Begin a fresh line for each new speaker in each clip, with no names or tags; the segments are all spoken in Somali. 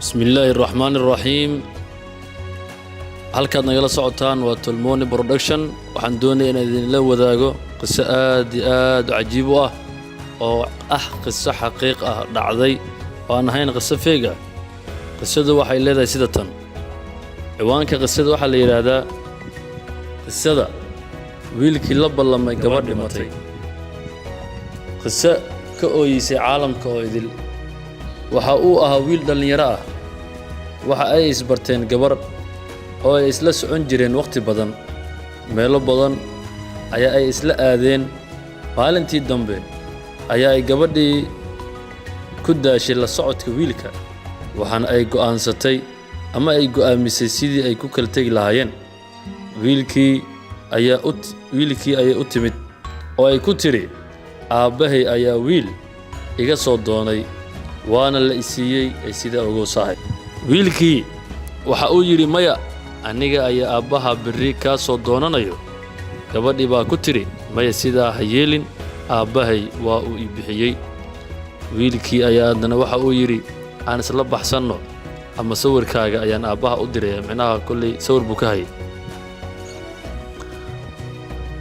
بسم الله الرحمن الرحيم. halkaad nagala socotaan waa Tolmoni Production. waxaan doonayaa in idin la wadaago qiso aad u cajiib ah oo qiso xaqiiq ah dhacday oo aan ahayn qiso feega. qisadu waxay leedahay sida tan. ciwaanka qisada waxa la yiraahdaa qisada wiilkii la ballamay gabadh dhimatay. qiso ka ooyisay caalamka oo idil. waxa uu ahaa wiil dhalinyaro ah. waxa ay isbarteen gabar oo ay isla socon jireen waqti badan. meelo badan ayaa ay isla aadeen. maalintii dambe ayaa ay gabadhii ku daashay la socodka wiilka. waxaan ay go'aansatay ama ay go'aamisay sidii ay ku kala tagi lahaayeen. wiilkii ayay u timid oo ay ku tiri, aabbahay ayaa wiil iga soo doonay, waana la isiiyey ay sida ugu saahay. wiilkii waxa uu yiri, maya, aniga ayaa aabbaha berri ka soo doonanayo. gabadhii baa ku tiri, maya, sidaa ha yeelin, aabbahay waa uu ii bixiyey. wiilkii ayaa adana waxa uu yiri, aan isla baxsanno ama sawirkaaga ayaan aabbaha u diray, macnaha kulli sawir buu ka hayay.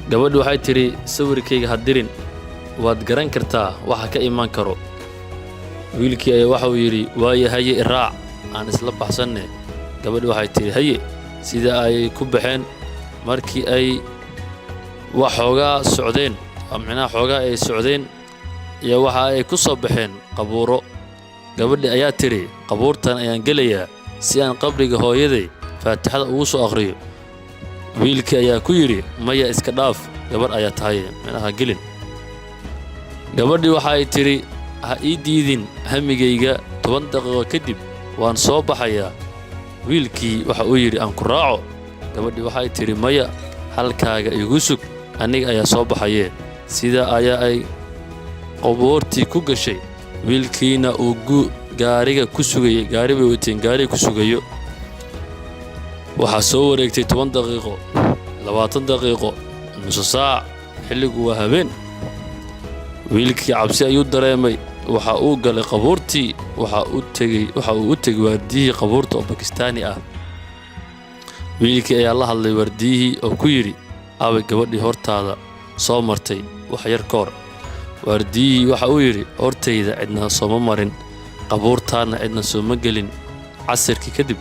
gabadhu waxay tiri, sawirkayga ha dirin, waad garan kartaa waxa ka iman karo. wiilkii ayaa waxa uu yiri, waaye haye iraac, aan isla baxsanne. gabadhu waxay tiri, haye. sida ay ku baxeen markii ay waxoogaa socdeen, macnaha xoogaa ay socdeen iyo waxa ay ku soo baxeen qabuuro. gabadhii ayaa tiri, qabuurtan ayaan gelayaa si aan qabriga hooyaday faatixada ugu soo akhriyo. wiilkii ayaa ku yiri, maya, iska dhaaf, gabar ayaa tahay, macnaha gelin. gabadhii waxa ay tiri, ha ii diidin hamigayga, 10 daqiiqo kadib waan soo baxayaa. wiilkii waxa uu yiri, aan ku raaco. gabadhii waxay tiri, maya, halkaaga igu sug, aniga ayaa soo baxayee. sidaa ayaa ay qabuurtii ku gashay. wiilkiina uu gaariga ku sugayay, gaari bay wateen, gaariga ku sugayo. waxaa soo wareegtay 10 daqiiqo, 20 daqiiqo, nus saac. xilligu waa habeen. wiilkii cabsi ayuu dareemay. waxa uu galay qabuurtii. waxa uu u tegay waardiyihii qabuurta oo Bakistaani ah. wiilkii ayaa la hadlay waardiyihii oo ku yiri, aaway gabadhii hortaada soo martay wax yar ka hor. waardiyihii waxa uu yiri, hortayda cidna sooma marin, qabuurtaana cidna sooma gelin. casirkii kadib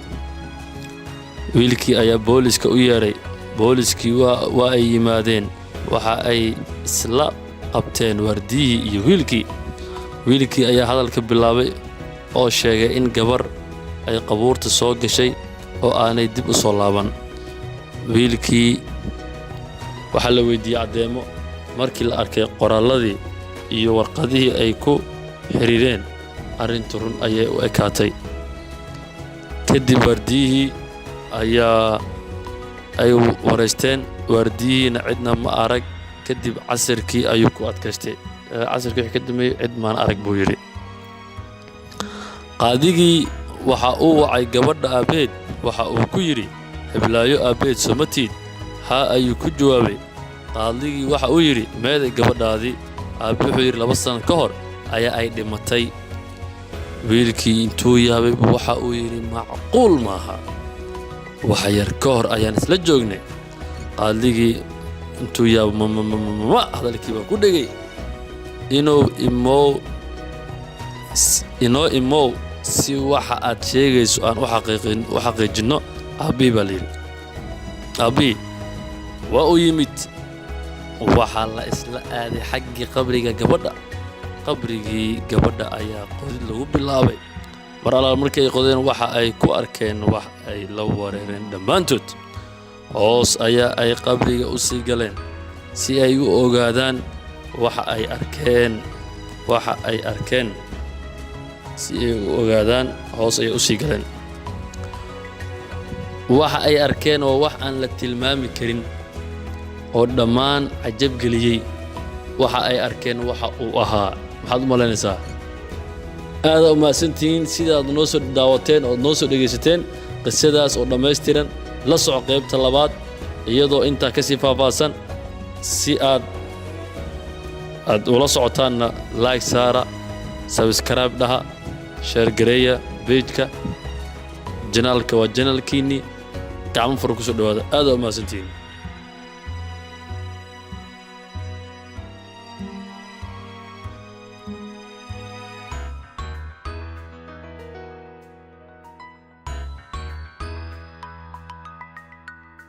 wiilkii ayaa booliska u yeeray. booliskii waa ay yimaadeen. waxa ay isla qabteen waardiyihii iyo wiilkii. wiilkii ayaa hadalka bilaabay oo sheegay in gabar ay qabuurta soo gashay oo aanay dib u soo laaban. wiilkii waxa la weydiiyey caddeemo. markii la arkay qoraalladii iyo warqadihii ay ku xiriireen, arrintu run ayay u ekaatay. kadib waardiyihii ay wareysteen. waardiyihiina cidna ma arag. kadib casirkii ayuu ku adkaystay. casirkii wixii ka dambeeyey cid maan arag buu yidhi. qaadigii waxa uu wacay gabadha aabbeed. waxa uu ku yidhi, heblaayo aabbeed sooma tiid? haa ayuu ku jawaabay. qaadigii waxa uu yidhi, meeday gabadhaadii? aabbe wuxuu yidhi, 2 sano ka hor ayaa ay dhimatay. wiilkii intuu yaabay waxa uu yidhi, macquul maaha, wax yar ka hor ayaan isla joognay. qaadigii intuu yaabay hadalkii baa ku dhegay. inoo imow si waxa aad sheegayso aan u xaqiijinno. aabbihii baa layidhi. aabbihii waa uu yimid. waxaa la isla aaday xaggii qabriga gabadha. qabrigii gabadha ayaa qodid lagu bilaabay. mar allaal markii ay qodeen waxa ay ku arkeen wax ay la wareereen dhammaantood. hoos ayaa ay qabriga u sii galeen si ay u ogaadaan waxa ay arkeen. si ay u ogaadaan, hoos ayay u sii galeen. waxa ay arkeen oo wax aan la tilmaami karin oo dhammaan cajab geliyey. waxa ay arkeen waxa uu ahaa. maxaad u malaynaysaa? aada u mahadsantihiin sidaad noo soo daawateen ood noo soo dhegaysateen qisadaas oo dhammaystiran. la soco qaybta labaad iyadoo intaa ka sii faahfaahsan. si aad ula socotaanna like saara, subscribe dhaha, share gareeya page-ka janaalka waa janaalkiinni gacmo fara kusoo dhawaada aad aa u mahadsantihiin